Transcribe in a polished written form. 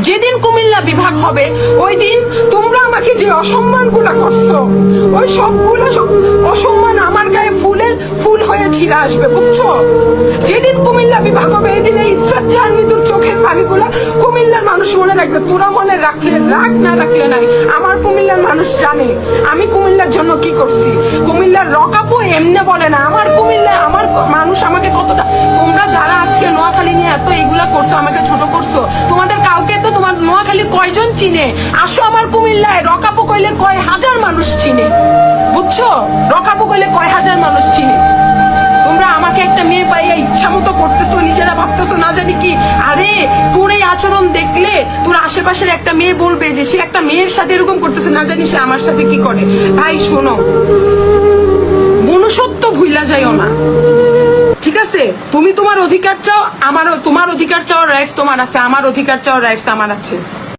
যেদিন কুমিল্লা বিভাগ হবে ওই দিন তোমরা আমাকে যে অসম্মানগুলো করছো ওই সবগুলো অসম্মান আমার গায়ে ফুল হয়ে ছিঁড়ে আসবে, বুঝছো? যেদিন কুমিল্লা বিভাগ হবে এই দিনে ইসরাত জাহান মৃত্যুর চোখের পানিগুলো কুমিল্লার মানুষ মনে রাখবে। তোরা মনে রাখলে রাখ, না রাখলে নাই। আমার কুমিল্লার মানুষ জানে আমি কুমিল্লার জন্য কি করছি। কুমিল্লার রকাপো এমনি বলে না, আমার কুমিল্লা আমার মানুষ আমাকে কতটা। তোমরা যারা আজকে নোয়াখালী নিয়ে এত এগুলা করছো, আমাকে ছোট করছো, তোমাদের কাউকে তো তোমার নোয়াখালী কয়জন চিনে? আসো আমার কুমিল্লায়, রকাপো কইলে কয় হাজার মানুষ চিনে, বুঝছো? রকাপো কইলে কয় হাজার মানুষ চিনে। তোমরা আমাকে একটা মেয়ে পাইয়া ইচ্ছা মতো করতেছো, নিজেরা ভাবতেছো না জানি কি। আরে তোর এই আচরণ দেখলে তোর আশেপাশের একটা মেয়ে বলবে যে সে একটা মেয়ের সাথে এরকম করতেছে, না জানি সে আমার সাথে কি করে। ভাই শোনো, মনুষ্যত্ব ভুইলা যাইও না, ঠিক আছে? তুমি তোমার অধিকার চাও, আমারও তোমার অধিকার চাওয়ার রাইটস তোমার আছে, আমার অধিকার চাওয়ার রাইটস আমার আছে।